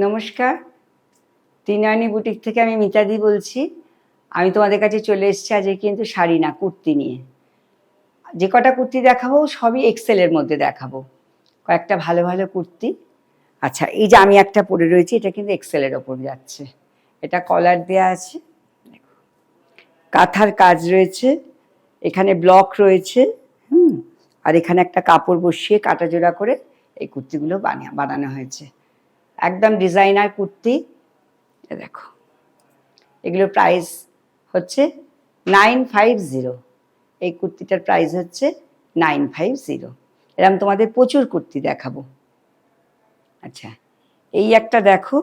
নমস্কার, ত্রিনয়নী বুটিক থেকে আমি মিতাদি বলছি। আমি তোমাদের কাছে চলে এসেছি আজকে কিন্তু শাড়ি না, কুর্তি নিয়ে। যে কটা কুর্তি দেখাবো সবই এক্সেলের মধ্যে দেখাবো, কয়েকটা ভালো ভালো কুর্তি। আচ্ছা, এই যে আমি একটা পরে রয়েছি, এটা কিন্তু এক্সেলের ওপর যাচ্ছে। এটা কলার দেওয়া আছে, কাঁথার কাজ রয়েছে, এখানে ব্লক রয়েছে, আর এখানে একটা কাপড় বসিয়ে কাটা জোড়া করে এই কুর্তিগুলো বানানো হয়েছে। একদম ডিজাইনার কুর্তি। দেখো, এগুলোর প্রাইস হচ্ছে 950। এই কুর্তিটার প্রাইস হচ্ছে 950। এরকম তোমাদের প্রচুর কুর্তি দেখাবো। আচ্ছা, এই একটা দেখো,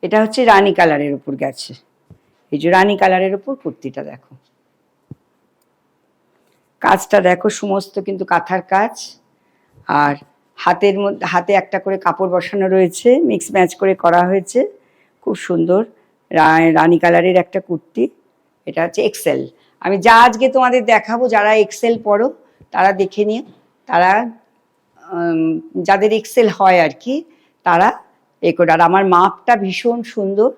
এটা হচ্ছে রানী কালারের উপর গেছে। এই যে রানী কালারের উপর কুর্তিটা দেখো, কাজটা দেখো, সমস্ত কিন্তু কাঁথার কাজ। আর হাতের মধ্যে হাতে একটা করে কাপড় বসানো রয়েছে, মিক্স ম্যাচ করে করা হয়েছে, খুব সুন্দর রানী কালারের একটা কুর্তি। এটা হচ্ছে এক্সেল। আমি যা আজকে তোমাদের দেখাবো, যারা এক্সেল পরো তারা দেখে নিও। তারা যাদের এক্সেল হয় আর কি, তারা করে। আর আমার মাপটা ভীষণ সুন্দর,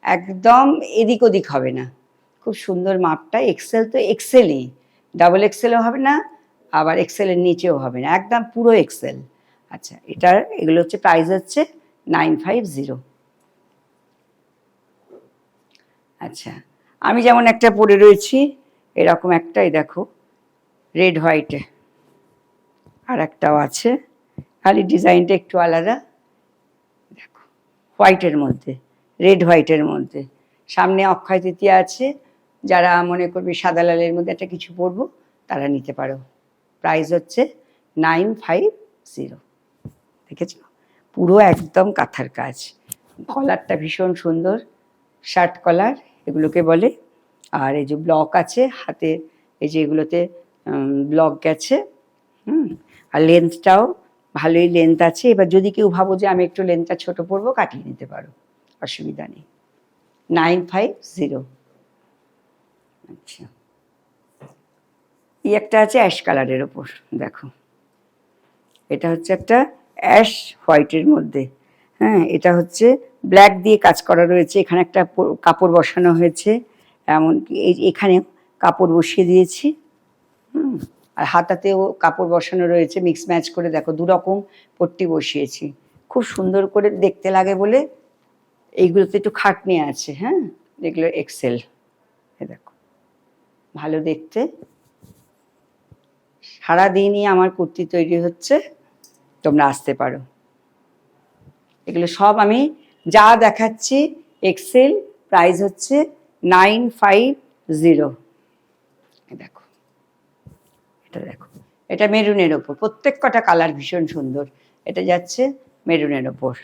একদম এদিক ওদিক হবে না, খুব সুন্দর মাপটা। এক্সেল তো এক্সেলই, ডাবল এক্সেলও হবে না, আবার এক্সেলের নিচেও হবে না, একদম পুরো এক্সেল। আচ্ছা, এগুলো হচ্ছে প্রাইস হচ্ছে 950। আচ্ছা, আমি যেমন একটা পরে রয়েছি, এরকম একটাই দেখো, রেড হোয়াইটে। আর একটাও আছে, খালি ডিজাইনটা একটু আলাদা। দেখো, হোয়াইটের মধ্যে, রেড হোয়াইটের মধ্যে, সামনে অক্ষয় তৃতীয়া আছে। যারা মনে করবে সাদা লালের মধ্যে একটা কিছু পরবো, তারা নিতে পারো। প্রাইস হচ্ছে 950। দেখেছ, পুরো একদম কাঁথার কাজ। কলারটা ভীষণ সুন্দর, শার্ট কলার এগুলোকে বলে। আর এই যে ব্লক আছে হাতে, এই যে এগুলোতে ব্লক গেছে। আর লেন্থটাও ভালোই লেন্থ আছে। এবার যদি কেউ ভাবো যে আমি একটু লেন্থটা ছোট পরবো, কাটিয়ে নিতে পারো, অসুবিধা নেই। 950। আচ্ছা, এই একটা আছে অ্যাশ কালারের ওপর, দেখো, এটা হচ্ছে একটা অ্যাশ হোয়াইটের মধ্যে। হ্যাঁ, এটা হচ্ছে ব্ল্যাক দিয়ে কাজ করা রয়েছে, এখানে একটা কাপড় বসানো হয়েছে, এমনকি এখানে কাপড় বসিয়ে দিয়েছি। আর হাতাতেও কাপড় বসানো রয়েছে, মিক্স ম্যাচ করে। দেখো, দুরকম পট্টি বসিয়েছি, খুব সুন্দর করে দেখতে লাগে বলে। এইগুলোতে একটু খাটনি আছে। হ্যাঁ, এগুলো এক্সেল। দেখো, ভালো দেখতে। সারাদিনই আমার কুর্তি তৈরি হচ্ছে, তোমরা আসতে পারো। এগুলো সব আমি যা দেখাচ্ছি এক্সেল, প্রাইস হচ্ছে 950। দেখো, এটা দেখো, এটা মেরুনের ওপর, প্রত্যেক কটা কালার ভীষণ সুন্দর। এটা যাচ্ছে মেরুনের ওপর।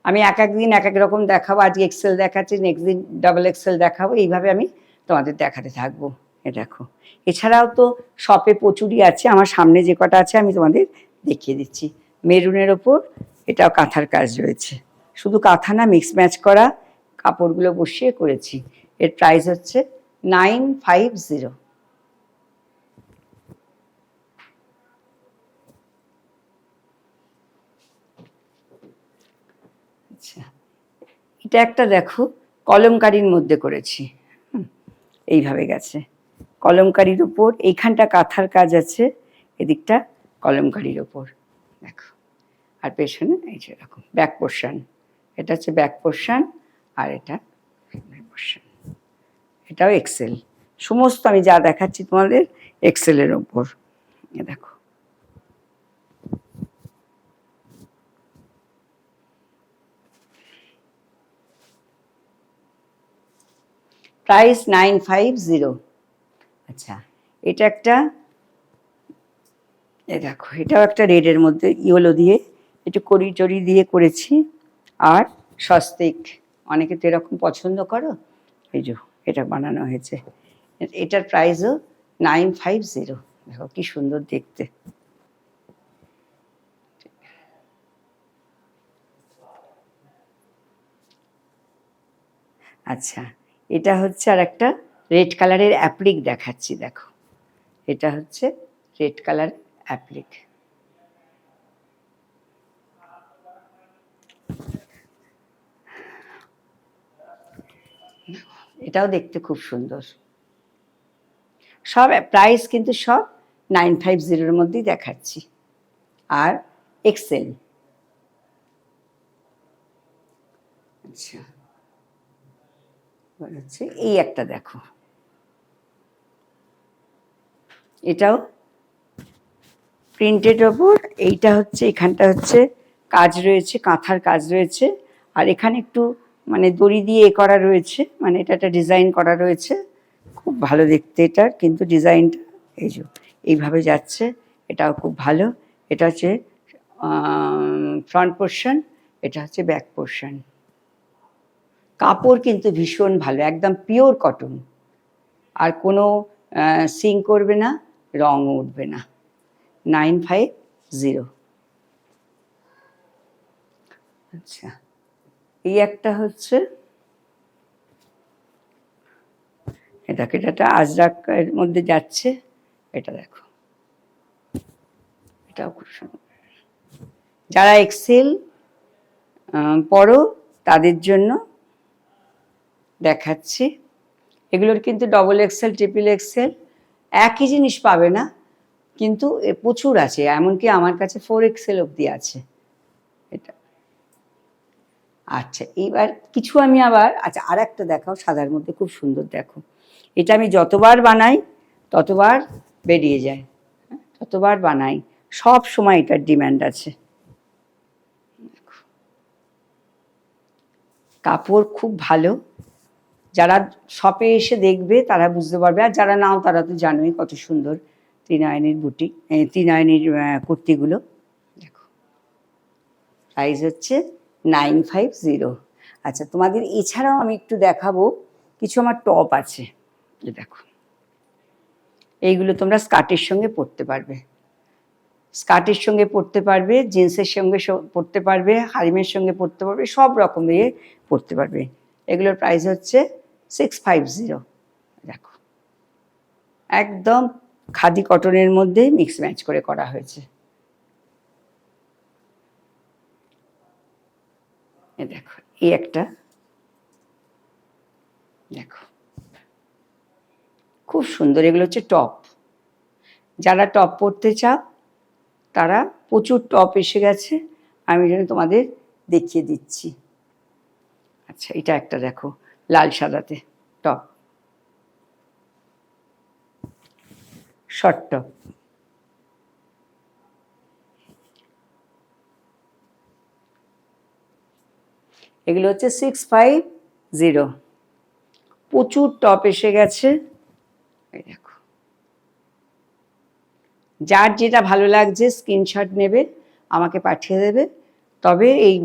আমি এক একদিন এক এক রকম দেখাবো, আজকে এক্সেল দেখাচ্ছি, নেক্সট দিন ডাবল এক্সেল দেখাবো, এইভাবে আমি তোমাদের দেখাতে থাকবো। এ দেখো, এছাড়াও তো শপে প্রচুরই আছে, আমার সামনে যে কটা আছে আমি তোমাদের দেখিয়ে দিচ্ছি। মেরুনের ওপর এটাও কাঁথার কাজ রয়েছে, শুধু কাঁথা না, মিক্স ম্যাচ করা কাপড়গুলো বসিয়ে করেছি। এর প্রাইস হচ্ছে 950। আচ্ছা, এটা একটা দেখো, কলমকারির মধ্যে করেছি, এইভাবে গেছে কলমকারির উপর, এইখানটা কাঁথার কাজ আছে, এদিকটা কলমকারির ওপর। দেখো, আর পেছনে এই যে এরকম ব্যাক পোর্শন, এটা হচ্ছে ব্যাক পোর্শন, আর এটা পোর্শন। এটাও এক্সেল। সমস্ত আমি যা দেখাচ্ছি তোমাদের এক্সেলের ওপর। দেখো, প্রাইস 950। আচ্ছা, এটা একটা, দেখো, এটাও একটা রেডের মধ্যে ইয়েলো দিয়ে একটু কড়ি টড়ি দিয়ে করেছি। আর সস্তিক, অনেকে তো এরকম পছন্দ করো, এই যে এটা বানানো হয়েছে। এটার প্রাইসও 950। দেখো কি সুন্দর দেখতে। আচ্ছা, এটা হচ্ছে আর একটা রেড কালারের অ্যাপ্লিক দেখাচ্ছি। দেখো, এটা হচ্ছে রেড কালার অ্যাপ্লিক। এটাও দেখতে খুব সুন্দর। সব প্রাইস কিন্তু সব 950 মধ্যেই দেখাচ্ছি। আর এক্সেল। আচ্ছা, হচ্ছে এই একটা দেখো, এটাও প্রিন্টেড ওপর। এইটা হচ্ছে, এখানটা হচ্ছে কাজ রয়েছে, কাঁথার কাজ রয়েছে, আর এখানে একটু মানে দড়ি দিয়ে এ করা রয়েছে, মানে এটা একটা ডিজাইন করা রয়েছে, খুব ভালো দেখতে এটার কিন্তু ডিজাইনটা। এই যে এইভাবে যাচ্ছে, এটাও খুব ভালো। এটা হচ্ছে ফ্রন্ট পোর্শন, এটা হচ্ছে ব্যাক পোর্শন। কাপড় কিন্তু ভীষণ ভালো, একদম পিওর কটন, আর কোনো সিং করবে না, রং উঠবে না। 950। আচ্ছা, এই একটা হচ্ছে, এটাকে, এটা আজরাকের মধ্যে যাচ্ছে, এটা দেখো, এটাও খুব সুন্দর। যারা এক্সেল পড়ো তাদের জন্য দেখাচ্ছি। এগুলোর কিন্তু ডবল এক্সেল, ট্রিপল এক্সেল একই জিনিস পাবে না, কিন্তু প্রচুর আছে, এমনকি আমার কাছে 4XL অবধি আছে এটা। আচ্ছা, এইবার কিছু আমি আবার, আচ্ছা আর একটা দেখাও, সাদার মধ্যে খুব সুন্দর দেখো। এটা আমি যতবার বানাই ততবার বেরিয়ে যায়, ততবার বানাই, সব সময় এটার ডিমান্ড আছে। কাপড় খুব ভালো, যারা শপে এসে দেখবে তারা বুঝতে পারবে, আর যারা নাও তারা তো জানোই কত সুন্দর ত্রিনয়নীর বুটিক, ত্রিনয়নীর কুর্তিগুলো। দেখো, প্রাইস হচ্ছে 950। আচ্ছা, তোমাদের এছাড়াও আমি একটু দেখাবো, কিছু আমার টপ আছে, দেখো, এইগুলো তোমরা স্কার্টের সঙ্গে পরতে পারবে, স্কার্টের সঙ্গে পরতে পারবে, জিন্সের সঙ্গে পরতে পারবে, হারিমের সঙ্গে পরতে পারবে, সব রকম দিয়ে পরতে পারবে। এগুলোর প্রাইস হচ্ছে 650। দেখো, একদম খাদি কটনের মধ্যে মিক্স ম্যাচ করে করা হয়েছে। এ দেখো, এই একটা দেখো, খুব সুন্দর। এগুলো হচ্ছে টপ, যারা টপ পরতে চাও তারা, প্রচুর টপ এসে গেছে, আমি যেন তোমাদের দেখিয়ে দিচ্ছি। আচ্ছা, এটা একটা দেখো, লাল সাদাতে টপ, শর্ট টপ। এগুলো হচ্ছে 650। প্রচুর টপ এসে গেছে, এই দেখো। যার যেটা ভালো লাগছে স্ক্রিনশট নেবে, আমাকে পাঠিয়ে দেবে। তবে এই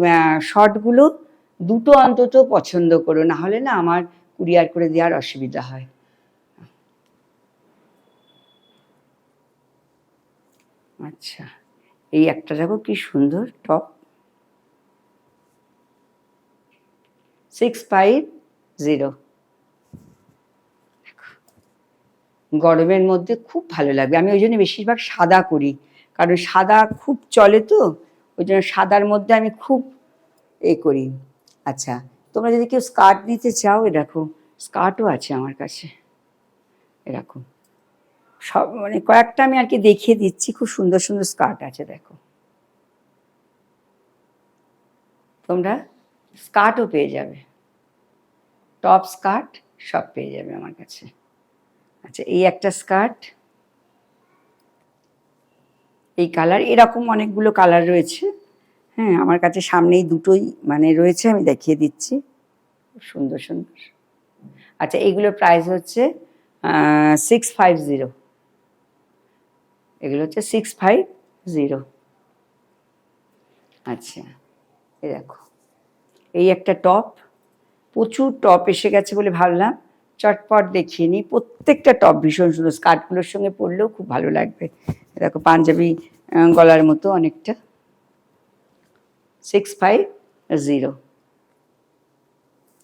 শর্টগুলো দুটো অন্তত পছন্দ করো, না হলে না আমার কুরিয়ার করে দেওয়ার অসুবিধা হয়। আচ্ছা, এই একটা দেখো কি সুন্দর টপ, 650। গরমের মধ্যে খুব ভালো লাগবে, আমি ওই জন্য বেশিরভাগ সাদা করি, কারণ সাদা খুব চলে তো, ওই জন্য সাদার মধ্যে আমি খুব করি। আচ্ছা, তোমরা যদি কেউ স্কার্ট নিতে চাও, এ দেখো স্কার্টও আছে আমার কাছে, এরকম সব, মানে কয়েকটা আমি আর কি দেখিয়ে দিচ্ছি, খুব সুন্দর সুন্দর স্কার্ট আছে। দেখো, তোমরা স্কার্টও পেয়ে যাবে, টপ স্কার্ট সব পেয়ে যাবে আমার কাছে। আচ্ছা, এই একটা স্কার্ট, এই কালার, এরকম অনেকগুলো কালার রয়েছে। হ্যাঁ, আমার কাছে সামনেই দুটোই মানে রয়েছে, আমি দেখিয়ে দিচ্ছি, খুব সুন্দর সুন্দর। আচ্ছা, এইগুলোর প্রাইস হচ্ছে 650। এগুলো হচ্ছে 650। আচ্ছা, এই দেখো, এই একটা টপ, প্রচুর টপ এসে গেছে বলে ভাবলাম চটপট দেখিয়ে নিই। প্রত্যেকটা টপ ভীষণ সুন্দর, স্কার্টগুলোর সঙ্গে পরলেও খুব ভালো লাগবে। দেখো, পাঞ্জাবি গলার মতো অনেকটা, 650।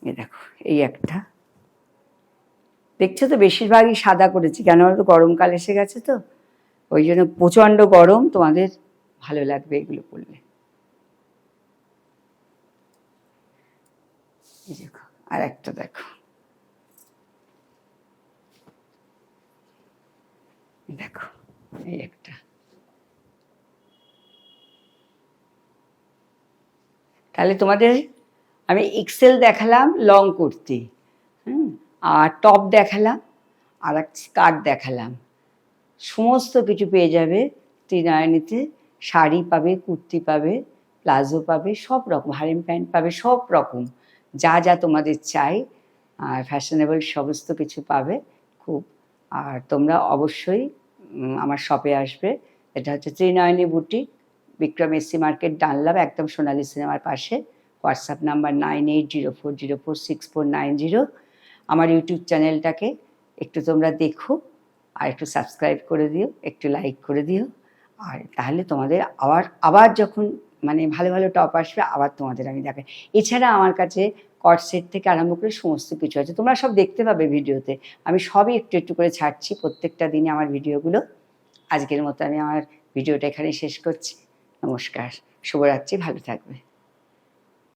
এ দেখো, এই একটা, দেখছো তো বেশিরভাগই সাদা করেছি, কেন বলতো গরমকাল এসে গেছে তো, ওই জন্য প্রচণ্ড গরম, তোমাদের ভালো লাগবে এগুলো পরলে। এই দেখো, আর একটা দেখো, দেখো এই একটা, তাহলে তোমাদের আমি এক্সেল দেখালাম, লং কুর্তি, আর টপ দেখালাম, আর এক স্কার্ট দেখালাম, সমস্ত কিছু পেয়ে যাবে ত্রিনয়নীতে। শাড়ি পাবে, কুর্তি পাবে, প্লাজো পাবে, সব রকম হারেম প্যান্ট পাবে, সব রকম যা যা তোমাদের চাই, আর ফ্যাশনেবল সমস্ত কিছু পাবে খুব। আর তোমরা অবশ্যই আমার শপে আসবে। এটা হচ্ছে Trinayani boutique, Bikram SC market, Dunlop, একদম সোনালী সিনেমার পাশে। WhatsApp number 9804046490। আমার ইউটিউব চ্যানেলটাকে একটু তোমরা দেখো, আর একটু সাবস্ক্রাইব করে দিও, একটু লাইক করে দিও। আর তাহলে তোমাদের আবার যখন মানে ভালো ভালো টপ আসবে আবার তোমাদের আমি দেখাই। এছাড়া আমার কাছে কট সেট থেকে আরম্ভ করে সমস্ত কিছু আছে, তোমরা সব দেখতে পাবে ভিডিওতে। আমি সবই একটু একটু করে ছাড়ছি প্রত্যেকটা দিনে আমার ভিডিওগুলো। আজকের মতো আমি আমার ভিডিওটা এখানে শেষ করছি। নমস্কার, শুভরাত্রি, ভালো থাকবে।